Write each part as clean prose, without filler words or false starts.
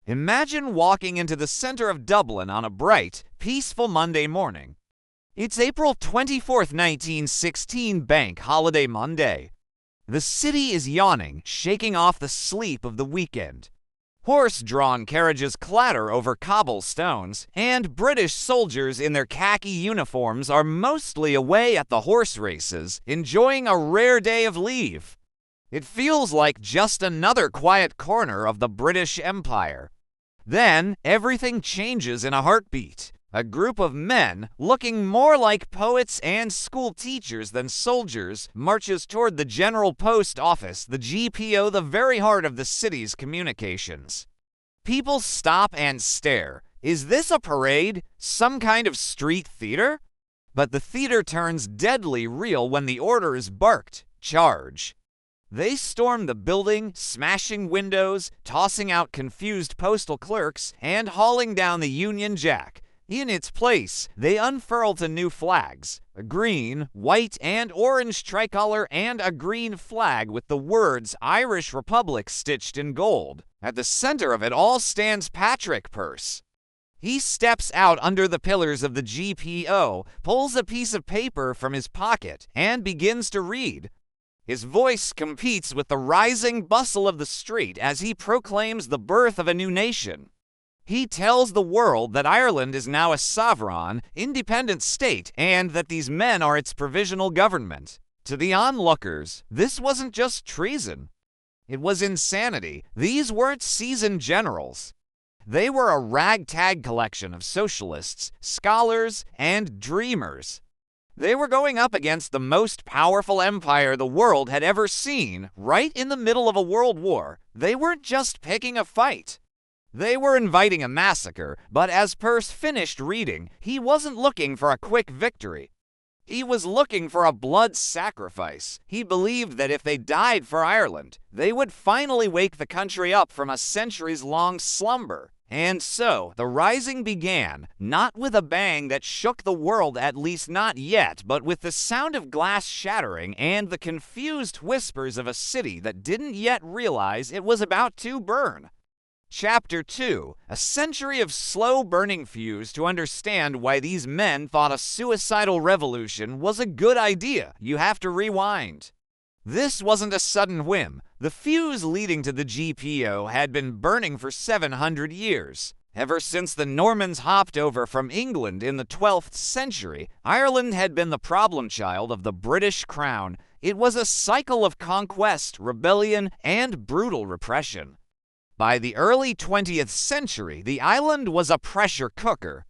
Imagine walking into the center of Dublin on a bright, peaceful Monday morning. It's April 24th, 1916, Bank Holiday Monday. The city is yawning, shaking off the sleep of the weekend. Horse-drawn carriages clatter over cobblestones, and British soldiers in their khaki uniforms are mostly away at the horse races, enjoying a rare day of leave. It feels like just another quiet corner of the British Empire. Then, everything changes in a heartbeat. A group of men, looking more like poets and school teachers than soldiers, marches toward the General Post Office, the GPO, the very heart of the city's communications. People stop and stare. Is this a parade? Some kind of street theater? But the theater turns deadly real when the order is barked, "Charge." They storm the building, smashing windows, tossing out confused postal clerks, and hauling down the Union Jack. In its place, they unfurl two new flags, a green, white, and orange tricolor and a green flag with the words Irish Republic stitched in gold. At the center of it all stands Patrick Pearse. He steps out under the pillars of the GPO, pulls a piece of paper from his pocket, and begins to read. His voice competes with the rising bustle of the street as he proclaims the birth of a new nation. He tells the world that Ireland is now a sovereign, independent state and that these men are its provisional government. To the onlookers, this wasn't just treason. It was insanity. These weren't seasoned generals. They were a ragtag collection of socialists, scholars, and dreamers. They were going up against the most powerful empire the world had ever seen, right in the middle of a world war. They weren't just picking a fight. They were inviting a massacre, but as Pearse finished reading, he wasn't looking for a quick victory. He was looking for a blood sacrifice. He believed that if they died for Ireland, they would finally wake the country up from a centuries-long slumber. And so, the rising began, not with a bang that shook the world, at least not yet, but with the sound of glass shattering and the confused whispers of a city that didn't yet realize it was about to burn. Chapter 2. A century of slow-burning fuse to understand why these men thought a suicidal revolution was a good idea. You have to rewind. This wasn't a sudden whim. The fuse leading to the GPO had been burning for 700 years. Ever since the Normans hopped over from England in the 12th century, Ireland had been the problem child of the British Crown. It was a cycle of conquest, rebellion, and brutal repression. By the early 20th century, the island was a pressure cooker.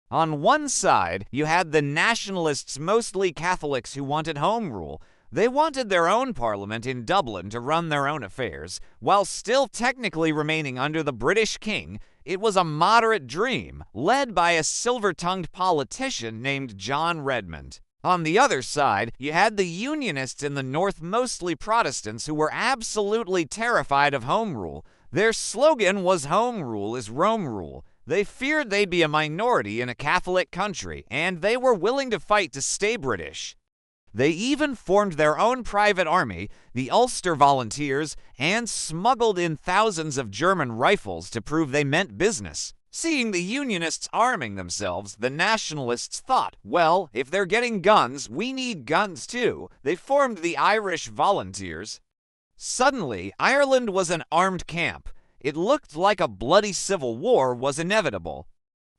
On one side, you had the nationalists, mostly Catholics, who wanted home rule. They wanted their own parliament in Dublin to run their own affairs, while still technically remaining under the British king. It was a moderate dream, led by a silver-tongued politician named John Redmond. On the other side, you had the Unionists in the north, mostly Protestants, who were absolutely terrified of home rule. Their slogan was "Home rule is Rome rule." They feared they'd be a minority in a Catholic country, and they were willing to fight to stay British. They even formed their own private army, the Ulster Volunteers, and smuggled in thousands of German rifles to prove they meant business. Seeing the Unionists arming themselves, the Nationalists thought, well, if they're getting guns, we need guns too. They formed the Irish Volunteers. Suddenly, Ireland was an armed camp. It looked like a bloody civil war was inevitable.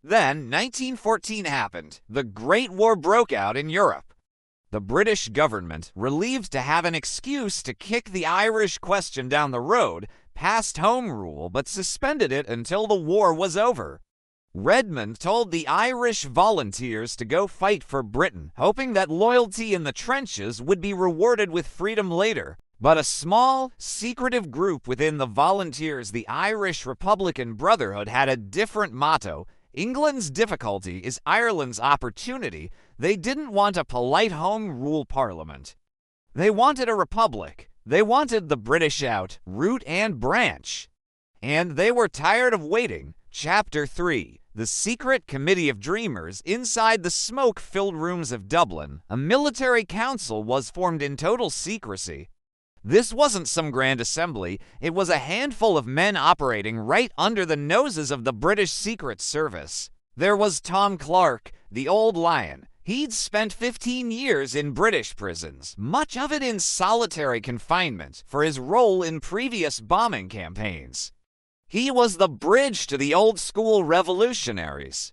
Then, 1914 happened. The Great War broke out in Europe. The British government, relieved to have an excuse to kick the Irish question down the road, passed home rule but suspended it until the war was over. Redmond told the Irish Volunteers to go fight for Britain, hoping that loyalty in the trenches would be rewarded with freedom later. But a small, secretive group within the Volunteers, the Irish Republican Brotherhood, had a different motto. England's difficulty is Ireland's opportunity. They didn't want a polite home rule parliament. They wanted a republic. They wanted the British out, root and branch. And they were tired of waiting. Chapter 3. The secret committee of dreamers. Inside the smoke-filled rooms of Dublin, a military council was formed in total secrecy. This wasn't some grand assembly, it was a handful of men operating right under the noses of the British Secret Service. There was Tom Clark, the old lion. He'd spent 15 years in British prisons, much of it in solitary confinement, for his role in previous bombing campaigns. He was the bridge to the old-school revolutionaries.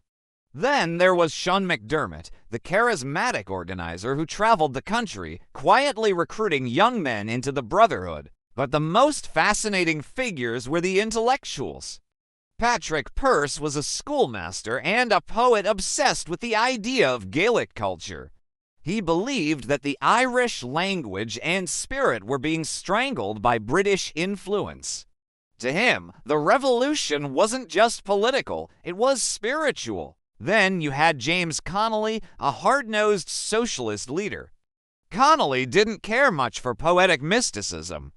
Then there was Sean McDermott, the charismatic organizer who traveled the country, quietly recruiting young men into the Brotherhood. But the most fascinating figures were the intellectuals. Patrick Pearse was a schoolmaster and a poet obsessed with the idea of Gaelic culture. He believed that the Irish language and spirit were being strangled by British influence. To him, the revolution wasn't just political, it was spiritual. Then you had James Connolly, a hard-nosed socialist leader. Connolly didn't care much for poetic mysticism.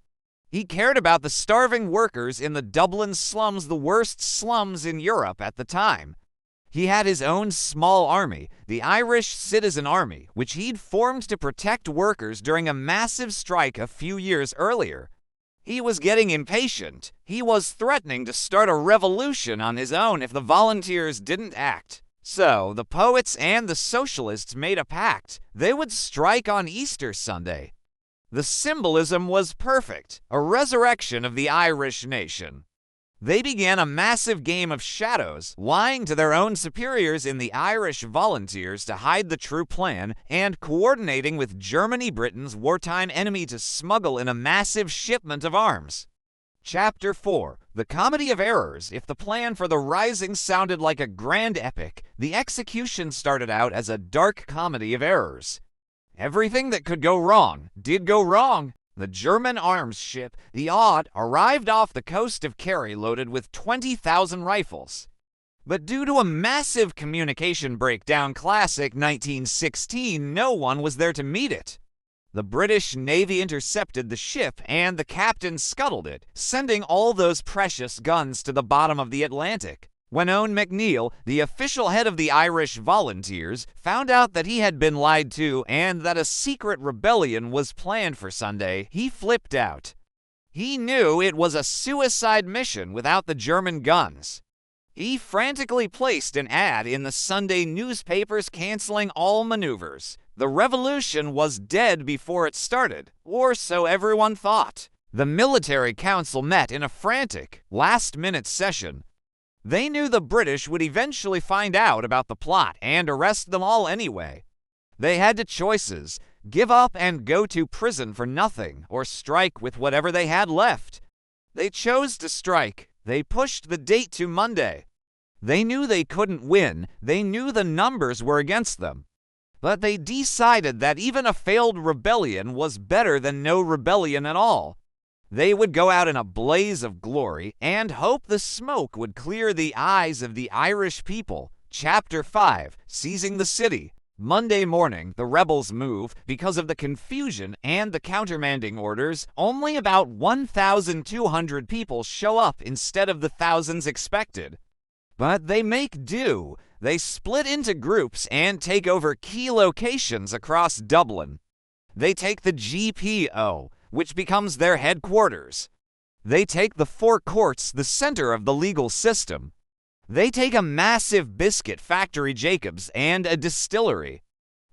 He cared about the starving workers in the Dublin slums, the worst slums in Europe at the time. He had his own small army, the Irish Citizen Army, which he'd formed to protect workers during a massive strike a few years earlier. He was getting impatient. He was threatening to start a revolution on his own if the volunteers didn't act. So, the poets and the socialists made a pact. They would strike on Easter Sunday. The symbolism was perfect, a resurrection of the Irish nation. They began a massive game of shadows, lying to their own superiors in the Irish Volunteers to hide the true plan, and coordinating with Germany, Britain's wartime enemy, to smuggle in a massive shipment of arms. Chapter 4. The Comedy of Errors. If the plan for the Rising sounded like a grand epic, the execution started out as a dark comedy of errors. Everything that could go wrong did go wrong. The German arms ship, the Odd, arrived off the coast of Kerry loaded with 20,000 rifles. But due to a massive communication breakdown, classic 1916, no one was there to meet it. The British Navy intercepted the ship and the captain scuttled it, sending all those precious guns to the bottom of the Atlantic. When Owen McNeill, the official head of the Irish Volunteers, found out that he had been lied to and that a secret rebellion was planned for Sunday, he flipped out. He knew it was a suicide mission without the German guns. He frantically placed an ad in the Sunday newspapers canceling all maneuvers. The revolution was dead before it started, or so everyone thought. The military council met in a frantic, last-minute session. They knew the British would eventually find out about the plot and arrest them all anyway. They had two choices: give up and go to prison for nothing, or strike with whatever they had left. They chose to strike. They pushed the date to Monday. They knew they couldn't win. They knew the numbers were against them. But they decided that even a failed rebellion was better than no rebellion at all. They would go out in a blaze of glory and hope the smoke would clear the eyes of the Irish people. Chapter 5. Seizing the City. Monday morning, the rebels move. Because of the confusion and the countermanding orders, only about 1,200 people show up instead of the thousands expected. But they make do. They split into groups and take over key locations across Dublin. They take the GPO, which becomes their headquarters. They take the Four Courts, the center of the legal system. They take a massive biscuit factory, Jacobs, and a distillery.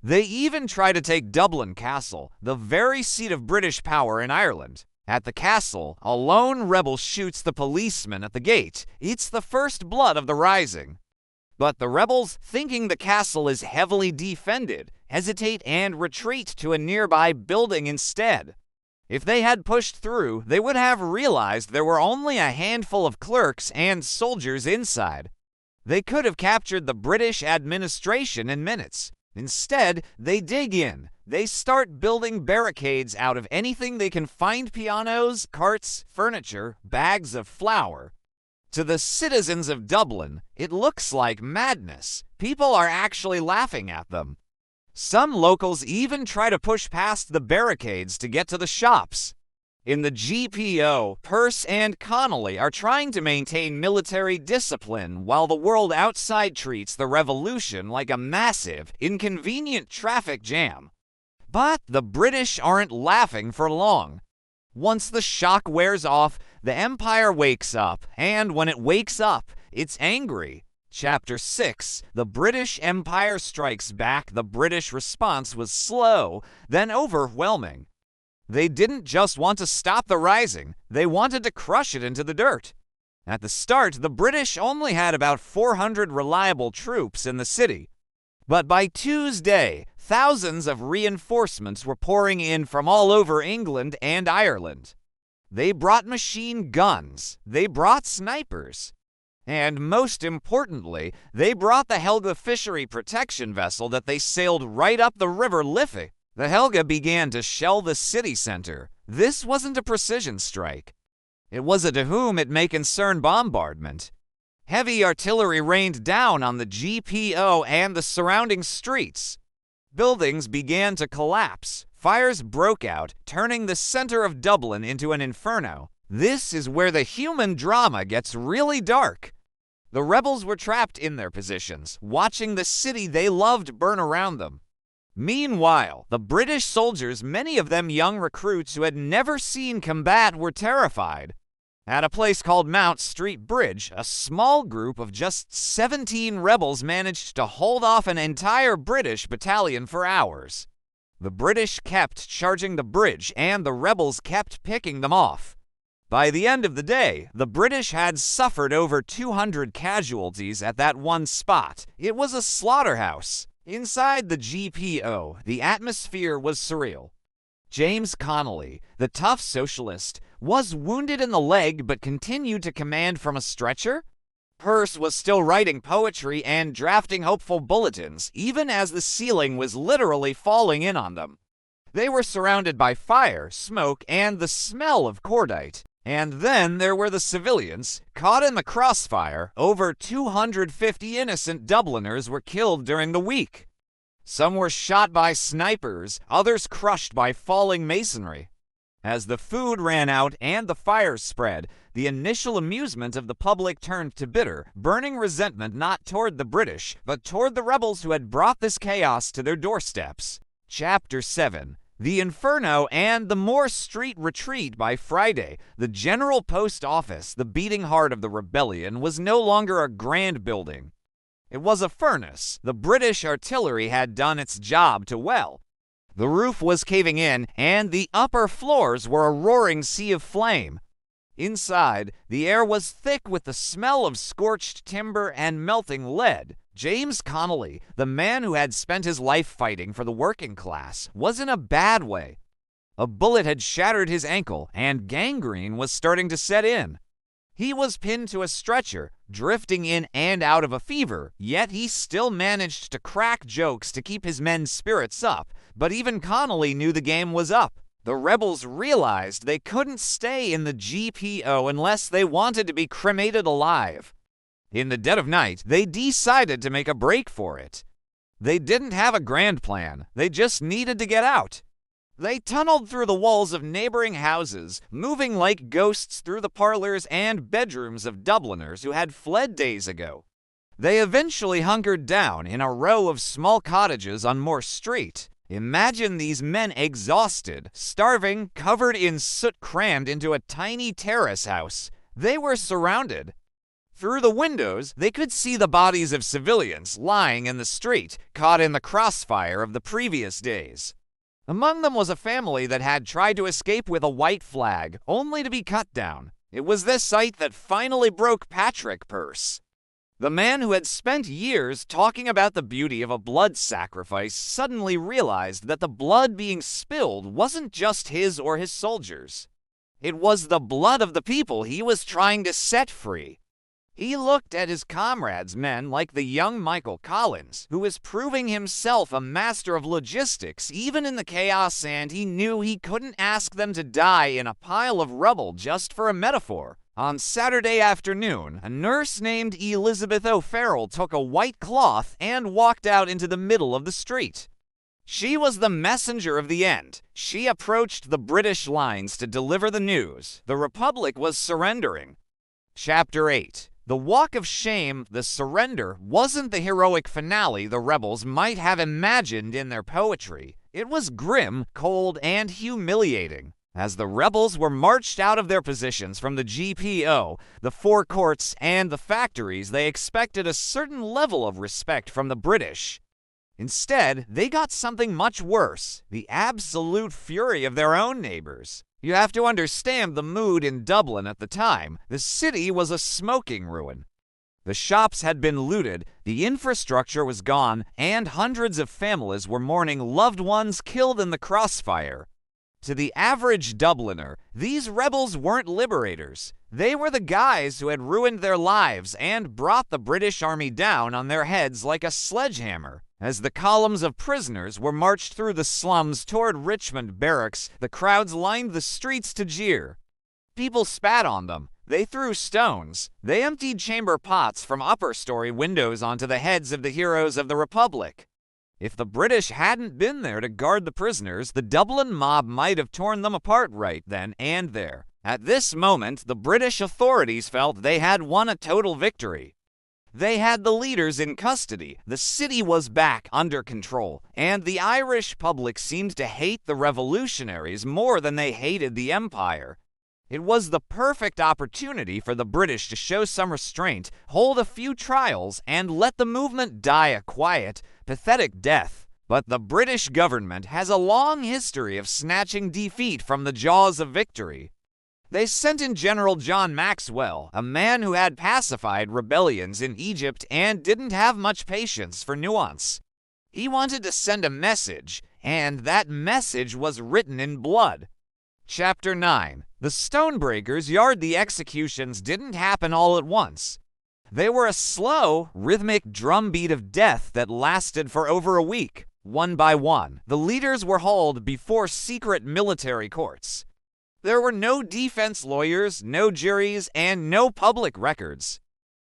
They even try to take Dublin Castle, the very seat of British power in Ireland. At the castle, a lone rebel shoots the policeman at the gate. It's the first blood of the Rising. But the rebels, thinking the castle is heavily defended, hesitate and retreat to a nearby building instead. If they had pushed through, they would have realized there were only a handful of clerks and soldiers inside. They could have captured the British administration in minutes. Instead, they dig in. They start building barricades out of anything they can find: pianos, carts, furniture, bags of flour. To the citizens of Dublin, it looks like madness. People are actually laughing at them. Some locals even try to push past the barricades to get to the shops. In the GPO, Pearse and Connolly are trying to maintain military discipline while the world outside treats the revolution like a massive, inconvenient traffic jam. But the British aren't laughing for long. Once the shock wears off, the Empire wakes up, and when it wakes up, it's angry. Chapter 6, The British Empire Strikes Back. The British response was slow, then overwhelming. They didn't just want to stop the rising, they wanted to crush it into the dirt. At the start, the British only had about 400 reliable troops in the city. But by Tuesday, thousands of reinforcements were pouring in from all over England and Ireland. They brought machine guns, they brought snipers, and most importantly, they brought the Helga fishery protection vessel that they sailed right up the River Liffey. The Helga began to shell the city center. This wasn't a precision strike. It was a to whom it may concern bombardment. Heavy artillery rained down on the GPO and the surrounding streets. Buildings began to collapse. Fires broke out, turning the center of Dublin into an inferno. This is where the human drama gets really dark. The rebels were trapped in their positions, watching the city they loved burn around them. Meanwhile, the British soldiers, many of them young recruits who had never seen combat, were terrified. At a place called Mount Street Bridge, a small group of just 17 rebels managed to hold off an entire British battalion for hours. The British kept charging the bridge, and the rebels kept picking them off. By the end of the day, the British had suffered over 200 casualties at that one spot. It was a slaughterhouse. Inside the GPO, the atmosphere was surreal. James Connolly, the tough socialist, was wounded in the leg but continued to command from a stretcher. Peirce was still writing poetry and drafting hopeful bulletins, even as the ceiling was literally falling in on them. They were surrounded by fire, smoke, and the smell of cordite. And then there were the civilians, caught in the crossfire. Over 250 innocent Dubliners were killed during the week. Some were shot by snipers, others crushed by falling masonry. As the food ran out and the fires spread, the initial amusement of the public turned to bitter, burning resentment not toward the British, but toward the rebels who had brought this chaos to their doorsteps. Chapter 7, The Inferno and the Moore Street Retreat. By Friday, the General Post Office, the beating heart of the rebellion, was no longer a grand building. It was a furnace. The British artillery had done its job too well. The roof was caving in, and the upper floors were a roaring sea of flame. Inside, the air was thick with the smell of scorched timber and melting lead. James Connolly, the man who had spent his life fighting for the working class, was in a bad way. A bullet had shattered his ankle, and gangrene was starting to set in. He was pinned to a stretcher, drifting in and out of a fever, yet he still managed to crack jokes to keep his men's spirits up. But even Connolly knew the game was up. The rebels realized they couldn't stay in the GPO unless they wanted to be cremated alive. In the dead of night, they decided to make a break for it. They didn't have a grand plan. They just needed to get out. They tunneled through the walls of neighboring houses, moving like ghosts through the parlors and bedrooms of Dubliners who had fled days ago. They eventually hunkered down in a row of small cottages on Moore Street. Imagine these men exhausted, starving, covered in soot, crammed into a tiny terrace house. They were surrounded. Through the windows, they could see the bodies of civilians lying in the street, caught in the crossfire of the previous days. Among them was a family that had tried to escape with a white flag, only to be cut down. It was this sight that finally broke Patrick Peirce. The man who had spent years talking about the beauty of a blood sacrifice suddenly realized that the blood being spilled wasn't just his or his soldiers. It was the blood of the people he was trying to set free. He looked at his comrades, men like the young Michael Collins, who was proving himself a master of logistics even in the chaos, and he knew he couldn't ask them to die in a pile of rubble just for a metaphor. On Saturday afternoon, a nurse named Elizabeth O'Farrell took a white cloth and walked out into the middle of the street. She was the messenger of the end. She approached the British lines to deliver the news. The Republic was surrendering. Chapter 8. The Walk of Shame. The surrender wasn't the heroic finale the rebels might have imagined in their poetry. It was grim, cold, and humiliating. As the rebels were marched out of their positions from the GPO, the forecourts, and the factories, they expected a certain level of respect from the British. Instead, they got something much worse: the absolute fury of their own neighbors. You have to understand the mood in Dublin at the time. The city was a smoking ruin. The shops had been looted, the infrastructure was gone, and hundreds of families were mourning loved ones killed in the crossfire. To the average Dubliner, these rebels weren't liberators. They were the guys who had ruined their lives and brought the British Army down on their heads like a sledgehammer. As the columns of prisoners were marched through the slums toward Richmond barracks, the crowds lined the streets to jeer. People spat on them. They threw stones. They emptied chamber pots from upper-story windows onto the heads of the heroes of the Republic. If the British hadn't been there to guard the prisoners, the Dublin mob might have torn them apart right then and there. At this moment, the British authorities felt they had won a total victory. They had the leaders in custody, the city was back under control, and the Irish public seemed to hate the revolutionaries more than they hated the Empire. It was the perfect opportunity for the British to show some restraint, hold a few trials, and let the movement die a quiet, pathetic death. But the British government has a long history of snatching defeat from the jaws of victory. They sent in General John Maxwell, a man who had pacified rebellions in Egypt and didn't have much patience for nuance. He wanted to send a message, and that message was written in blood. Chapter 9. The Stonebreakers' yard. The executions didn't happen all at once. They were a slow, rhythmic drumbeat of death that lasted for over a week. One by one, the leaders were hauled before secret military courts. There were no defense lawyers, no juries, and no public records.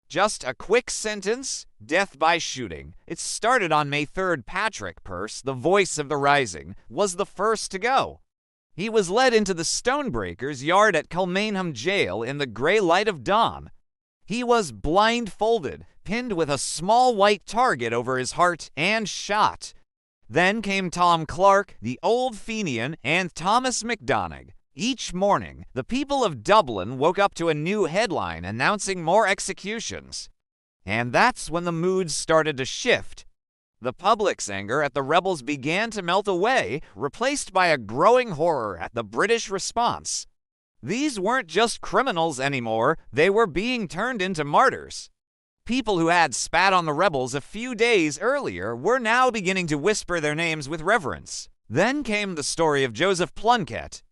Just a quick sentence: death by shooting. It started on May 3rd. Patrick Pearse, the voice of the rising, was the first to go. He was led into the Stonebreakers' yard at Culmainham Jail in the grey light of dawn. He was blindfolded, pinned with a small white target over his heart, and shot. Then came Tom Clark, the Old Fenian, and Thomas MacDonagh. Each morning, the people of Dublin woke up to a new headline announcing more executions. And that's when the mood started to shift. The public's anger at the rebels began to melt away, replaced by a growing horror at the British response. These weren't just criminals anymore, they were being turned into martyrs. People who had spat on the rebels a few days earlier were now beginning to whisper their names with reverence. Then came the story of Joseph Plunkett.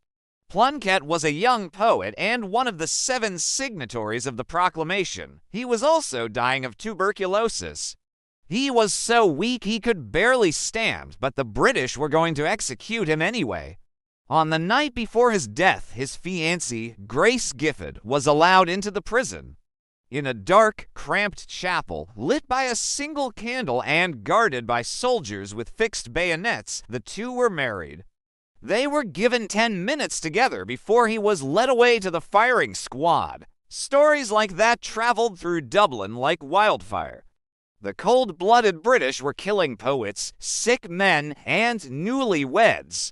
Plunkett was a young poet and one of the 7 signatories of the proclamation. He was also dying of tuberculosis. He was so weak he could barely stand, but the British were going to execute him anyway. On the night before his death, his fiancée, Grace Gifford, was allowed into the prison. In a dark, cramped chapel, lit by a single candle and guarded by soldiers with fixed bayonets, the two were married. They were given 10 minutes together before he was led away to the firing squad. Stories like that traveled through Dublin like wildfire. The cold-blooded British were killing poets, sick men, and newlyweds.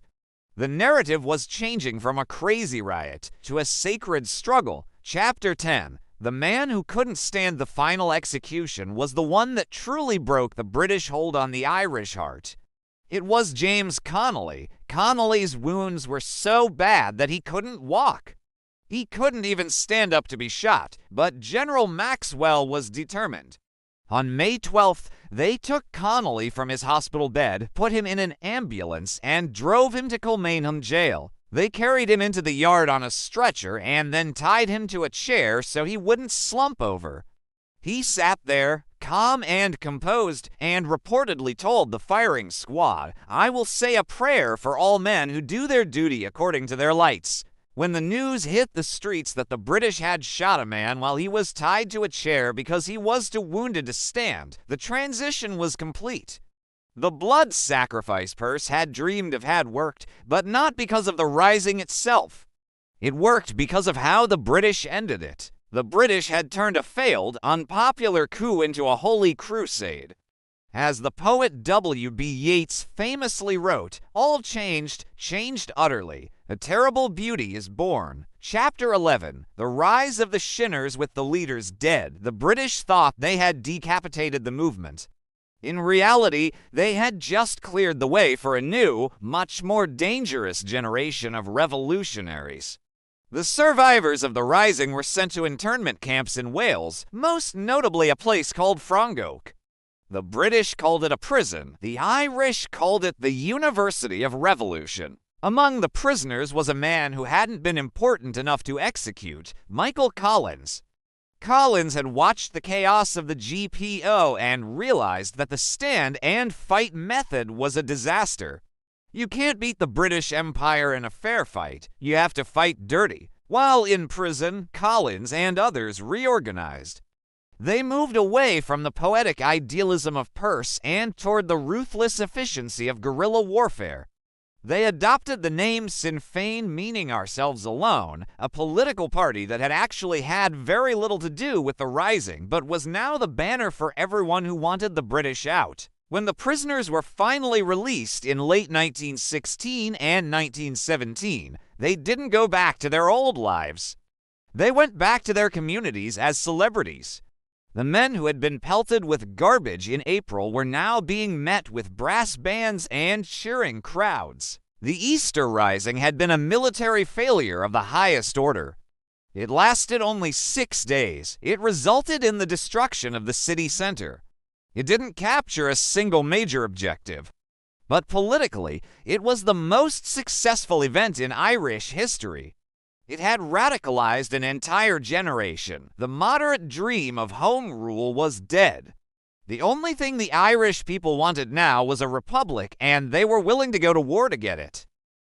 The narrative was changing from a crazy riot to a sacred struggle. Chapter 10. The man who couldn't stand the final execution was the one that truly broke the British hold on the Irish heart. It was James Connolly. Connolly's wounds were so bad that he couldn't walk. He couldn't even stand up to be shot, but General Maxwell was determined. On May 12th, they took Connolly from his hospital bed, put him in an ambulance, and drove him to Culmainham Jail. They carried him into the yard on a stretcher and then tied him to a chair so he wouldn't slump over. He sat there, calm and composed, and reportedly told the firing squad, "I will say a prayer for all men who do their duty according to their lights." When the news hit the streets that the British had shot a man while he was tied to a chair because he was too wounded to stand, the transition was complete. The blood sacrifice Pearse had dreamed of had worked, but not because of the rising itself. It worked because of how the British ended it. The British had turned a failed, unpopular coup into a holy crusade. As the poet W.B. Yeats famously wrote, all changed, changed utterly. A terrible beauty is born. Chapter 11. The rise of the Shinners with the leaders dead. The British thought they had decapitated the movement. In reality, they had just cleared the way for a new, much more dangerous generation of revolutionaries. The survivors of the Rising were sent to internment camps in Wales, most notably a place called Frongoch. The British called it a prison. The Irish called it the University of Revolution. Among the prisoners was a man who hadn't been important enough to execute, Michael Collins. Collins had watched the chaos of the GPO and realized that the stand and fight method was a disaster. You can't beat the British Empire in a fair fight. You have to fight dirty. While in prison, Collins and others reorganized. They moved away from the poetic idealism of Peirce and toward the ruthless efficiency of guerrilla warfare. They adopted the name Sinn Féin, meaning ourselves alone, a political party that had actually had very little to do with the Rising, but was now the banner for everyone who wanted the British out. When the prisoners were finally released in late 1916 and 1917, they didn't go back to their old lives. They went back to their communities as celebrities. The men who had been pelted with garbage in April were now being met with brass bands and cheering crowds. The Easter Rising had been a military failure of the highest order. It lasted only 6 days. It resulted in the destruction of the city center. It didn't capture a single major objective. But politically, it was the most successful event in Irish history. It had radicalized an entire generation. The moderate dream of home rule was dead. The only thing the Irish people wanted now was a republic, and they were willing to go to war to get it.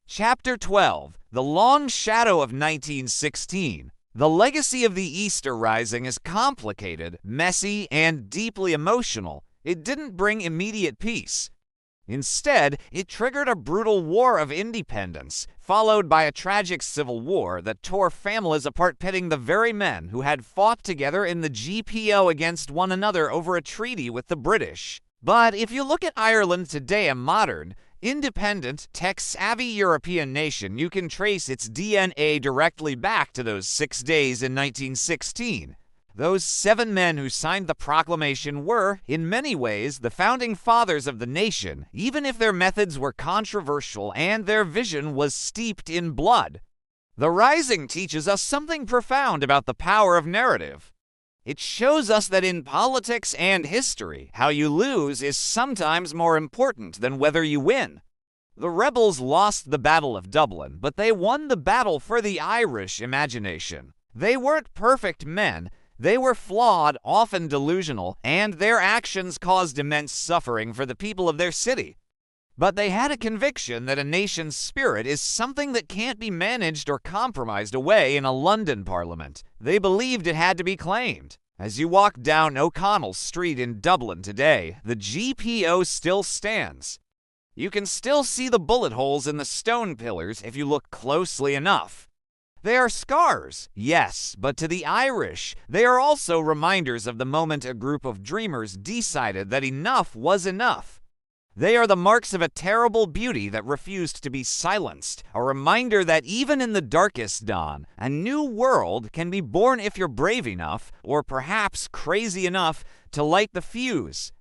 Chapter 12. The Long Shadow of 1916. The legacy of the Easter Rising is complicated, messy, and deeply emotional. It didn't bring immediate peace. Instead, it triggered a brutal war of independence, followed by a tragic civil war that tore families apart, pitting the very men who had fought together in the GPO against one another over a treaty with the British. But if you look at Ireland today, a modern, independent, tech-savvy European nation, you can trace its DNA directly back to those 6 days in 1916. Those 7 men who signed the proclamation were, in many ways, the founding fathers of the nation, even if their methods were controversial and their vision was steeped in blood. The Rising teaches us something profound about the power of narrative. It shows us that in politics and history, how you lose is sometimes more important than whether you win. The rebels lost the Battle of Dublin, but they won the battle for the Irish imagination. They weren't perfect men. They were flawed, often delusional, and their actions caused immense suffering for the people of their city. But they had a conviction that a nation's spirit is something that can't be managed or compromised away in a London parliament. They believed it had to be claimed. As you walk down O'Connell Street in Dublin today, the GPO still stands. You can still see the bullet holes in the stone pillars if you look closely enough. They are scars, yes, but to the Irish, they are also reminders of the moment a group of dreamers decided that enough was enough. They are the marks of a terrible beauty that refused to be silenced, a reminder that even in the darkest dawn, a new world can be born if you're brave enough, or perhaps crazy enough, to light the fuse.